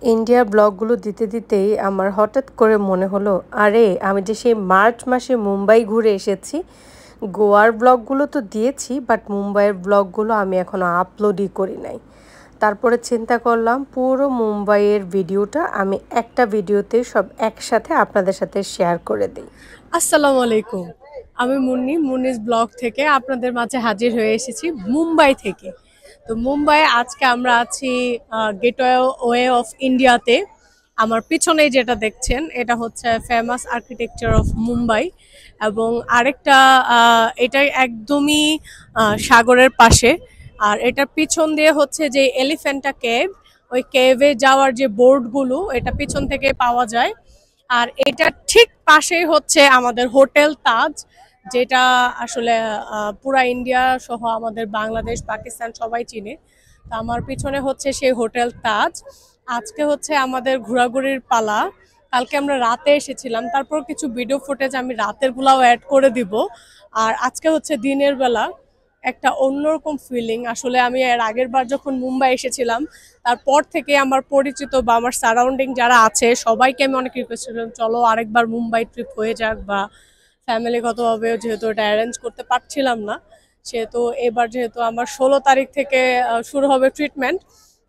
ইন্ডিয়ার ব্লগগুলো দিতে দিতেই আমার হঠাৎ করে মনে হলো, আরে আমি যে সেই মার্চ মাসে মুম্বাই ঘুরে এসেছি। গোয়ার ব্লগগুলো তো দিয়েছি, বাট মুম্বাইয়ের ব্লগগুলো আমি এখনও আপলোডই করি নাই। তারপরে চিন্তা করলাম পুরো মুম্বাইয়ের ভিডিওটা আমি একটা ভিডিওতে সব একসাথে আপনাদের সাথে শেয়ার করে দিই। আসসালামু আলাইকুম। আমি মুন্নিস ব্লগ থেকে আপনাদের মাঝে হাজির হয়ে এসেছি মুম্বাই থেকে। তো মুম্বাইয়ে আজকে আমরা আছি গেটওয়ে অফ ইন্ডিয়াতে। আমার পিছনেই যেটা দেখছেন এটা হচ্ছে ফেমাস আর্কিটেকচার অফ মুম্বাই, এবং আরেকটা এটা একদমই সাগরের পাশে। আর এটার পিছন দিয়ে হচ্ছে যে এলিফ্যান্টা কেভ, ওই কেভে যাওয়ার যে বোর্ডগুলো এটা পিছন থেকে পাওয়া যায়। আর এটা ঠিক পাশেই হচ্ছে আমাদের হোটেল তাজ, যেটা আসলে পুরা ইন্ডিয়া সহ আমাদের বাংলাদেশ পাকিস্তান সবাই চিনে। তো আমার পিছনে হচ্ছে সেই হোটেল তাজ। আজকে হচ্ছে আমাদের ঘোরাঘুরির পালা। কালকে আমরা রাতে এসেছিলাম, তারপর কিছু ভিডিও ফুটেজ আমি রাতের গুলাও অ্যাড করে দিব। আর আজকে হচ্ছে দিনের বেলা, একটা অন্যরকম ফিলিং। আসলে আমি এর আগের বার যখন মুম্বাই এসেছিলাম তারপর থেকে আমার পরিচিত বা আমার সারাউন্ডিং যারা আছে সবাইকে আমি অনেক রিকোয়েস্ট করলাম, চলো আরেকবার মুম্বাই ট্রিপ হয়ে যাক, বা ফ্যামিলিগতভাবে যেহেতু এটা অ্যারেঞ্জ করতে পারছিলাম না, সেহেতু এবার যেহেতু আমার 16 তারিখ থেকে শুরু হবে ট্রিটমেন্ট,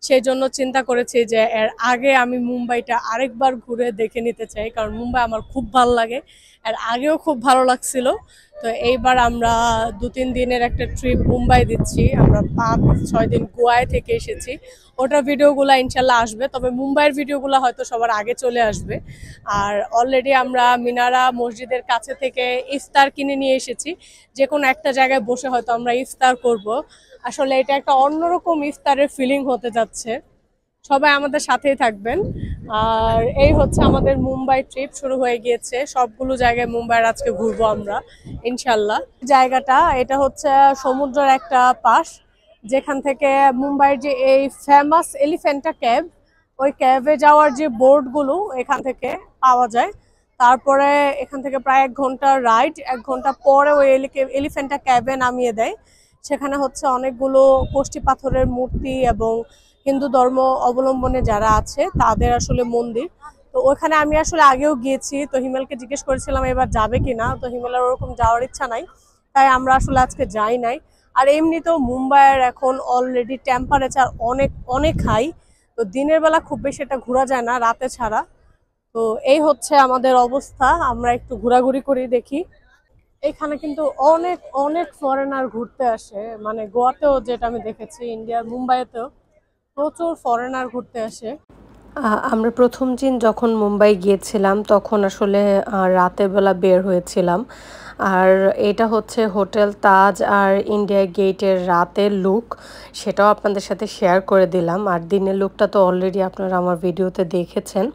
সেই জন্য চিন্তা করেছি যে এর আগে আমি মুম্বাইটা আরেকবার ঘুরে দেখে নিতে চাই, কারণ মুম্বাই আমার খুব ভালো লাগে। এর আগেও খুব ভালো লাগছিল। তো এইবার আমরা 2-3 দিনের একটা ট্রিপ মুম্বাই দিচ্ছি। আমরা 5-6 দিন গোয়ায় থেকে এসেছি। ওটার ভিডিওগুলো ইনশাল্লাহ আসবে, তবে মুম্বাইয়ের ভিডিওগুলো হয়তো সবার আগে চলে আসবে। আর অলরেডি আমরা মিনারা মসজিদের কাছে থেকে ইফতার কিনে নিয়ে এসেছি। যে কোনো একটা জায়গায় বসে হয়তো আমরা ইফতার করব। আসলে এটা একটা অন্যরকম ইফতারের ফিলিং হতে যাচ্ছে। সবাই আমাদের সাথেই থাকবেন। আর এই হচ্ছে আমাদের মুম্বাই ট্রিপ শুরু হয়ে গিয়েছে। সবগুলো জায়গায় মুম্বাইয়ের আজকে ঘুরবো আমরা ইনশাল্লাহ। জায়গাটা এটা হচ্ছে সমুদ্রের একটা পাশ, যেখান থেকে মুম্বাইয়ের যে এই ফেমাস এলিফ্যান্টা ক্যাভ, ওই ক্যাভে যাওয়ার যে বোর্ডগুলো এখান থেকে পাওয়া যায়। তারপরে এখান থেকে প্রায় 1 ঘন্টার রাইড, 1 ঘন্টা পরে ওই এলিফ্যান্টা ক্যাভে নামিয়ে দেয়। সেখানে হচ্ছে অনেকগুলো কষ্টি পাথরের মূর্তি এবং হিন্দু ধর্ম অবলম্বনে যারা আছে তাদের আসলে মন্দির। তো ওখানে আমি আসলে আগেও গিয়েছি, তো হিমেলকে জিজ্ঞেস করেছিলাম এবার যাবে কিনা, তো হিমেলের ওরকম যাওয়ার ইচ্ছা নাই, তাই আমরা আসলে আজকে যাই নাই। আর এমনিতেও মুম্বাইয়ের এখন অলরেডি টেম্পারেচার অনেক অনেক হাই, তো দিনের বেলা খুব বেশি এটা ঘোরা যায় না রাতে ছাড়া। তো এই হচ্ছে আমাদের অবস্থা, আমরা একটু ঘোরাঘুরি করি দেখি। এখানে কিন্তু অনেক অনেক ফরেনার ঘুরতে আসে, মানে গোয়াতেও যেটা আমি দেখেছি, ইন্ডিয়ার মুম্বাইতেও প্রচুর ফরেনার ঘুরতে আসে। আমরা প্রথম দিন যখন মুম্বাই গিয়েছিলাম তখন আসলে রাতের বেলা বের হয়েছিলাম। আর এটা হচ্ছে হোটেল তাজ আর ইন্ডিয়া গেটের রাতের লুক, সেটাও আপনাদের সাথে শেয়ার করে দিলাম। আর দিনের লুকটা তো অলরেডি আপনারা আমার ভিডিওতে দেখেছেন।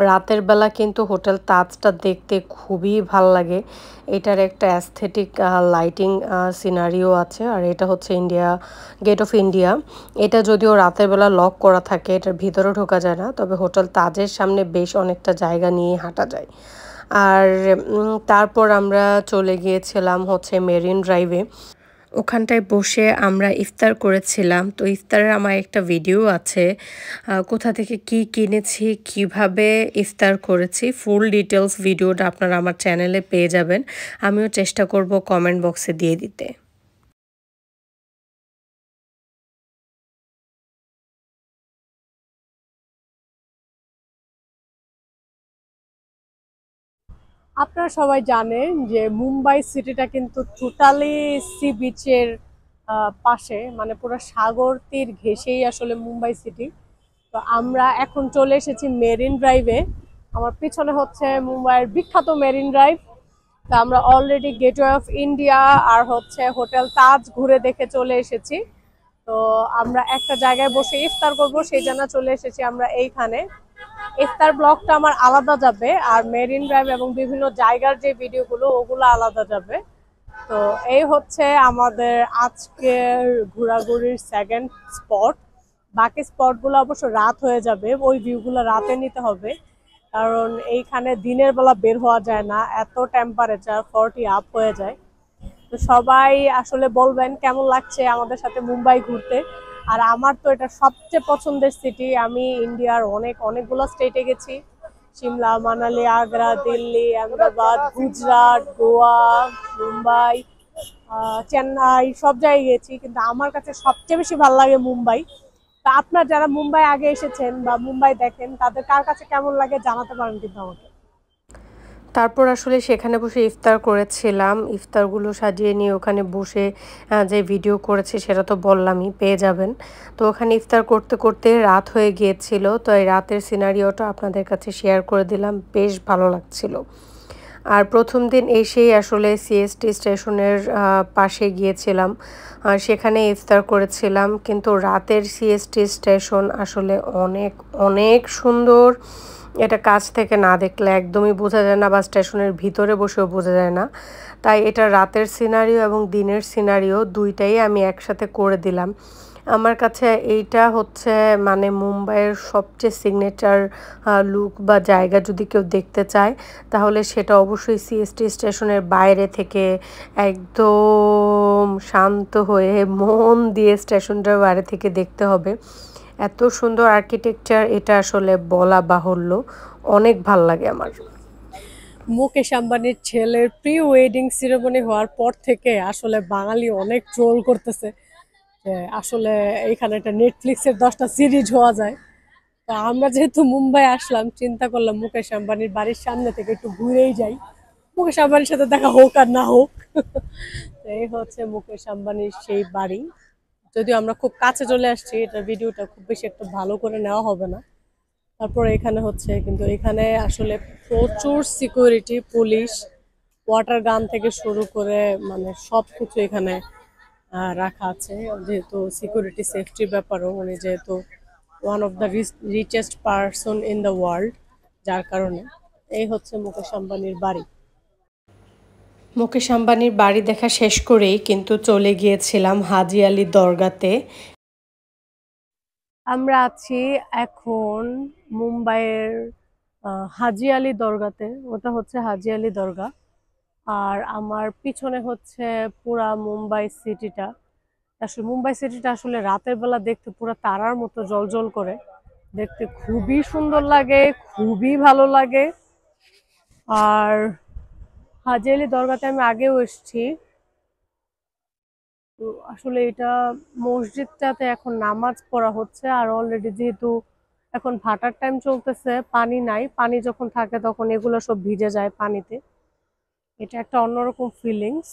রাতের বেলা কিন্তু হোটেল তাজটা দেখতে খুবই ভাল লাগে। এটার একটা অ্যাস্থেটিক লাইটিং সিনারিও আছে। আর এটা হচ্ছে ইন্ডিয়া গেট অফ ইন্ডিয়া। এটা যদিও রাতের বেলা লক করা থাকে, এটার ভিতরে ঢোকা যায় না, তবে হোটেল তাজের সামনে বেশ অনেকটা জায়গা নিয়ে হাঁটা যায়। আর তারপর আমরা চলে গিয়েছিলাম হচ্ছে মেরিন ড্রাইভে। ওখানটায় বসে আমরা ইফতার করেছিলাম। তো ইফতারের আমার একটা ভিডিও আছে, কোথা থেকে কি কিনেছি, কিভাবে ইফতার করেছি, ফুল ডিটেলস ভিডিওটা আপনারা আমার চ্যানেলে পেয়ে যাবেন। আমিও চেষ্টা করব কমেন্ট বক্সে দিয়ে দিতে। আপনারা সবাই জানেন যে মুম্বাই সিটিটা কিন্তু টোটালি সি বিচের পাশে, মানে পুরো সাগর তীর ঘেঁষেই আসলে মুম্বাই সিটি। তো আমরা এখন চলে এসেছি মেরিন ড্রাইভে। আমার পিছনে হচ্ছে মুম্বাইয়ের বিখ্যাত মেরিন ড্রাইভ। তা আমরা অলরেডি গেটওয়ে অফ ইন্ডিয়া আর হচ্ছে হোটেল তাজ ঘুরে দেখে চলে এসেছি। তো আমরা একটা জায়গায় বসে ইফতার করব, সেই জন্য চলে এসেছি আমরা এইখানে। ইফতার ব্লগটা আমার আলাদা যাবে, আর মেরিন ড্রাইভ এবং বিভিন্ন জায়গার যে ভিডিওগুলো ওগুলো আলাদা যাবে। তো এই হচ্ছে আমাদের আজকের ঘোরাঘুরির সেকেন্ড স্পট। বাকি স্পটগুলো অবশ্য রাত হয়ে যাবে, ওই ভিউগুলো রাতে নিতে হবে, কারণ এইখানে দিনের বেলা বের হওয়া যায় না, এত টেম্পারেচার 40 আপ হয়ে যায়। তো সবাই আসলে বলবেন কেমন লাগছে আমাদের সাথে মুম্বাই ঘুরতে। আর আমার তো এটা সবচেয়ে পছন্দের সিটি। আমি ইন্ডিয়ার অনেকগুলো স্টেটে গেছি, সিমলা, মানালি, আগ্রা, দিল্লি, আহমেদাবাদ, গুজরাট, গোয়া, মুম্বাই, চেন্নাই, সব জায়গায় গেছি, কিন্তু আমার কাছে সবচেয়ে বেশি ভালো লাগে মুম্বাই। তা আপনার যারা মুম্বাই আগে এসেছেন বা মুম্বাই দেখেন, তাদের কার কাছে কেমন লাগে জানাতে পারেন কিন্তু আমাকে। তারপর আসলে সেখানে বসে ইফতার করেছিলাম। ইফতারগুলো সাজিয়ে নিয়ে ওখানে বসে যে ভিডিও করেছি সেটা তো বললামই, পেয়ে যাবেন। তো ওখানে ইফতার করতে করতে রাত হয়ে গিয়েছিল। তো এই রাতের সিনারিওটা আপনাদের কাছে শেয়ার করে দিলাম। বেশ ভালো লাগছিল। আর প্রথম দিন এসেই আসলে সিএসটি স্টেশনের পাশে গিয়েছিলাম। আর সেখানে ইফতার করেছিলাম। কিন্তু রাতের সিএসটি স্টেশন আসলে অনেক অনেক সুন্দর। এটা কাছ থেকে না দেখলে একদমই বোঝা যায় না, বা স্টেশনের ভিতরে বসেও বোঝা যায় না। তাই এটা রাতের সিনারিও এবং দিনের সিনারিও দুইটাই আমি একসাথে করে দিলাম। আমার কাছে এইটা হচ্ছে মানে মুম্বাইয়ের সবচেয়ে সিগনেচার লুক বা জায়গা। যদি কেউ দেখতে চায় তাহলে সেটা অবশ্যই সিএসটি স্টেশনের বাইরে থেকে একদম শান্ত হয়ে মন দিয়ে স্টেশনটার বাইরে থেকে দেখতে হবে। এত সুন্দর আর্কিটেকচার, এটা আসলে বলা বাহুল্য। অনেক ভাল লাগে আমার। মুকেশ আম্বানির ছেলের প্রি ওয়েডিং সেরেমনি হওয়ার পর থেকে আসলে বাঙালি অনেক ট্রোল করতেছে যে আসলে এখানে একটা নেটফ্লিক্সের 10টা সিরিজ হওয়া যায়। তো আমরা যেহেতু মুম্বাই আসলাম, চিন্তা করলাম মুকেশ আম্বানির বাড়ির সামনে থেকে একটু ঘুরেই যাই, মুকেশ আম্বানির সাথে দেখা হোক আর না হোক। তো এই হচ্ছে মুকেশ আম্বানির সেই বাড়ি। যদিও আমরা খুব কাছে চলে আসছি, এটা ভিডিওটা খুব বেশি একটু ভালো করে নেওয়া হবে না। তারপরে এখানে হচ্ছে, কিন্তু এখানে আসলে প্রচুর সিকিউরিটি, পুলিশ, ওয়াটার গান থেকে শুরু করে মানে সবকিছু এখানে রাখা আছে। যেহেতু সিকিউরিটি সেফটির ব্যাপারও, উনি যেহেতু one of the richest person in the world, যার কারণে। এই হচ্ছে মুকেশ আম্বানির বাড়ি। মুকেশ আম্বানির বাড়ি দেখা শেষ করেই কিন্তু চলে গিয়েছিলাম হাজি আলী দরগাতে। আমরা আছি এখন মুম্বাইয়ের হাজি আলী দরগাতে। ওটা হচ্ছে হাজি আলী দরগা। আর আমার পিছনে হচ্ছে পুরা মুম্বাই সিটিটা। আসলে মুম্বাই সিটিটা আসলে রাতের বেলা দেখতে পুরা তারার মতো জ্বলজ্বল করে, দেখতে খুবই সুন্দর লাগে, খুবই ভালো লাগে। আর হাজি আলী দরগাতে আমি আগেও এসেছি। তো আসলে এটা মসজিদটাতে এখন নামাজ পড়া হচ্ছে, আর অলরেডি যেহেতু এখন ভাটার টাইম চলতেছে, পানি নাই, পানি যখন থাকে তখন এগুলো সব ভিজে যায় পানিতে। এটা একটা অন্যরকম ফিলিংস।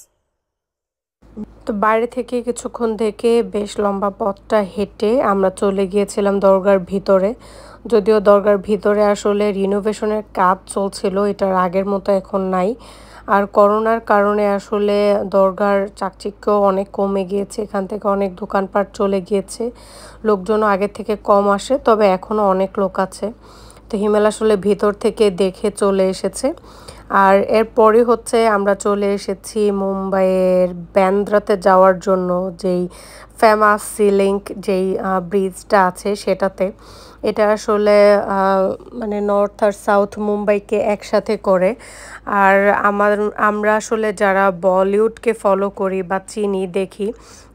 তো বাইরে থেকে কিছুক্ষণ থেকে বেশ লম্বা পথটা হেঁটে আমরা চলে গিয়েছিলাম দরগার ভিতরে। যদিও দরগার ভিতরে আসলে রিনোভেশনের কাজ চলছিল, এটার আগের মতো এখন নাই। আর করোনার কারণে আসলে দরগার চাকচিক্য অনেক কমে গিয়েছে, এখান থেকে অনেক দোকানপাট চলে গিয়েছে, লোকজনও আগের থেকে কম আসে, তবে এখনও অনেক লোক আছে। তো হিমেল আসলে ভিতর থেকে দেখে চলে এসেছে। আর এরপরই হচ্ছে আমরা চলে এসেছি মুম্বাইয়ের ব্যান্দ্রাতে যাওয়ার জন্য, যেই ফেমাস সি লিঙ্ক যেই ব্রিজটা আছে সেটাতে। এটা আসলে মানে নর্থ আর সাউথ মুম্বাইকে একসাথে করে। আর আমরা আসলে যারা বলিউডকে ফলো করি বা চিনি দেখি,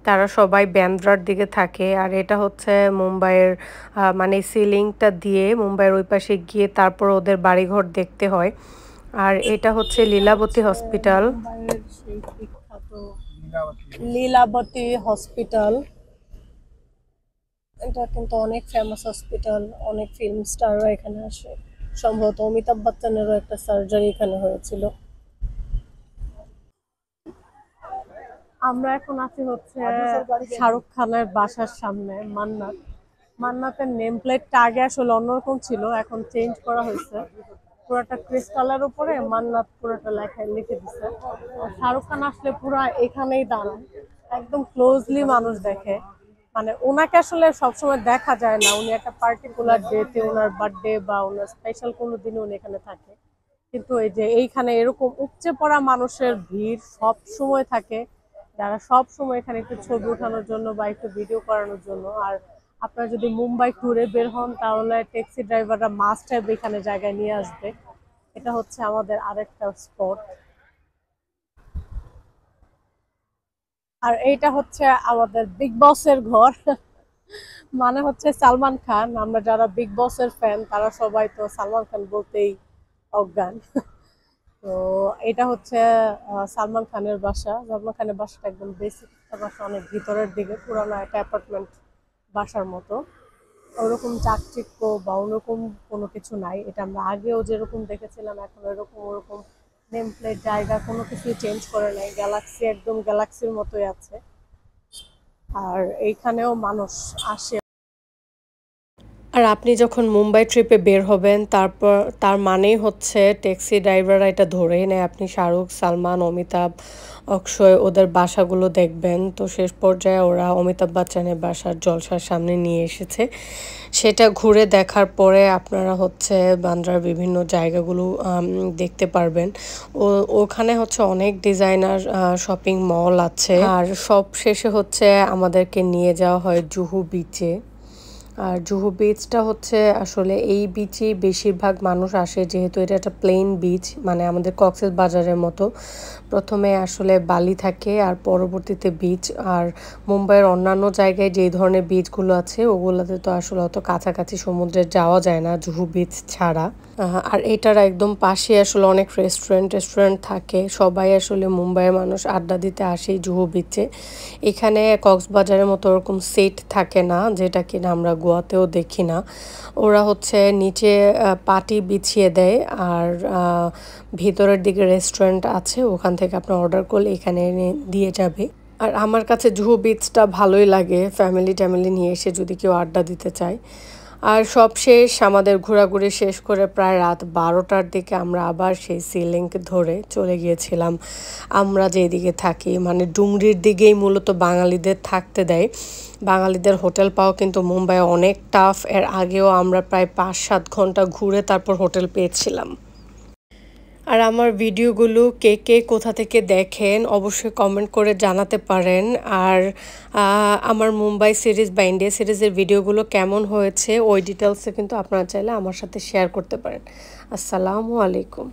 তারা সবাই ব্যান্দ্রার দিকে থাকে। আর এটা হচ্ছে মুম্বাইয়ের মানে সিলিংটা দিয়ে মুম্বাইয়ের ওই পাশে গিয়ে তারপর ওদের বাড়িঘর দেখতে হয়। আর এটা হচ্ছে লীলাবতী হসপিটাল। মুম্বাইয়ের সেই বিখ্যাত লীলাবতী হসপিটাল। এটা কিন্তু অনেক ফেমাস হসপিটাল, অনেক ফিল্ম স্টাররা এখানে আসে। সম্ভবত অমিতাভ বচ্চনেরও একটা সার্জারি এখানে হয়েছিল। আমরা এখন আছি হচ্ছে শাহরুখ খানের বাসার সামনে, মান্নাত। মান্নাতের নেম প্লেটটা আগে আসলে অন্যরকম ছিল, এখন চেঞ্জ করা হয়েছে। পুরাটা ক্রিস্টালের উপরে মান্নাত পুরোটা লেখায় লিখে দিছে। আর শাহরুখ খান আসলে পুরা এখানেই দাঁড়ায়, একদম ক্লোজলি মানুষ দেখে। মানে ওনাকে আসলে সবসময় দেখা যায় না, উনি একটা পার্টিকুলার ডেতে, ওনার বার্থডে বা ওনার স্পেশাল কোনো দিনে উনি এখানে থাকে। কিন্তু এই যে এইখানে এরকম উপচে পড়া মানুষের ভিড় সব সময় থাকে, যারা সব সময় এখানে একটু ছবি ওঠানোর জন্য বা একটু ভিডিও করানোর জন্য। আর আপনারা যদি মুম্বাই ট্যুরে বের হন তাহলে ট্যাক্সি ড্রাইভাররা মাস্ট হ্যাভ এখানে জায়গায় নিয়ে আসবে। এটা হচ্ছে আমাদের আরেকটা স্পট। আর এইটা হচ্ছে আমাদের বিগ বসের ঘর। মানে হচ্ছে সালমান খান। আমরা যারা বিগ বসের ফ্যান তারা সবাই তো সালমান খান বলতেই অজ্ঞান। তো এটা হচ্ছে সালমান খানের বাসা। সালমান খানের বাসাটা একদম বেসিক একটা বাসা, অনেক ভিতরের দিকে, পুরানো একটা অ্যাপার্টমেন্ট বাসার মতো। ওরকম চাকচিক্য বা ওরকম কোনো কিছু নাই। এটা আমরা আগেও যেরকম দেখেছিলাম এখন এরকম ওরকম নেম প্লেট জায়গা কোনো কিছুই চেঞ্জ করে নাই। গ্যালাক্সি একদম গ্যালাক্সির মতোই আছে। আর এইখানেও মানুষ আসে। আর আপনি যখন মুম্বাই ট্রিপে বের হবেন তারপর তার মানেই হচ্ছে ট্যাক্সি ড্রাইভাররা এটা ধরেই নেয় আপনি শাহরুখ, সালমান, অমিতাভ, অক্ষয় ওদের বাসাগুলো দেখবেন। তো শেষ পর্যায়ে ওরা অমিতাভ বচ্চনের বাসার জলসার সামনে নিয়ে এসেছে। সেটা ঘুরে দেখার পরে আপনারা হচ্ছে বান্দ্রার বিভিন্ন জায়গাগুলো দেখতে পারবেন। ওখানে হচ্ছে অনেক ডিজাইনার শপিং মল আছে। আর সব শেষে হচ্ছে আমাদেরকে নিয়ে যাওয়া হয় জুহু বিচে। আর জুহু বিচটা হচ্ছে আসলে এই বিচেই বেশিরভাগ মানুষ আসে, যেহেতু এটা একটা প্লেন বিচ, মানে আমাদের কক্সবাজারের মতো। প্রথমে আসলে বালি থাকে আর পরবর্তীতে বিচ। আর মুম্বাইয়ের অন্যান্য জায়গায় যেই ধরনের বিচগুলো আছে ওগুলোতে তো আসলে অত কাছাকাছি সমুদ্রে যাওয়া যায় না জুহু বিচ ছাড়া। আর এটার একদম পাশে আসলে অনেক রেস্টুরেন্ট থাকে। সবাই আসলে মুম্বাইয়ের মানুষ আড্ডা দিতে আসেই জুহু বিচে। এখানে কক্সবাজারের মতো ওরকম সেট থাকে না, যেটা কিনা আমরা গোয়াতেও দেখি না। ওরা হচ্ছে নিচে পাটি বিছিয়ে দেয় আর ভিতরের দিকে রেস্টুরেন্ট আছে, ওখান থেকে আপনি অর্ডার করলে এখানে এনে দিয়ে যাবে। আর আমার কাছে জুহু বিচটা ভালোই লাগে ফ্যামিলি নিয়ে এসে যদি কেউ আড্ডা দিতে চায়। আর সব শেষ, আমাদের ঘোরাঘুরি শেষ করে প্রায় রাত 12টার দিকে আমরা আবার সেই সি লিঙ্ক ধরে চলে গিয়েছিলাম আমরা যেদিকে থাকি, মানে ডুংরির দিকেই মূলত বাঙালিদের থাকতে দেয়। বাঙালিদের হোটেল পাওয়া কিন্তু মুম্বাইয়ে অনেক টাফ। এর আগেও আমরা প্রায় 5-7 ঘন্টা ঘুরে তারপর হোটেল পেয়েছিলাম। আর আমার ভিডিওগুলো কে কে কোথা থেকে দেখেন অবশ্যই কমেন্ট করে জানাতে পারেন। আর আমার মুম্বাই সিরিজ বা ইন্ডিয়া সিরিজের ভিডিওগুলো কেমন হয়েছে ওই ডিটেলসে কিন্তু আপনারা চাইলে আমার সাথে শেয়ার করতে পারেন। আসসালামু আলাইকুম।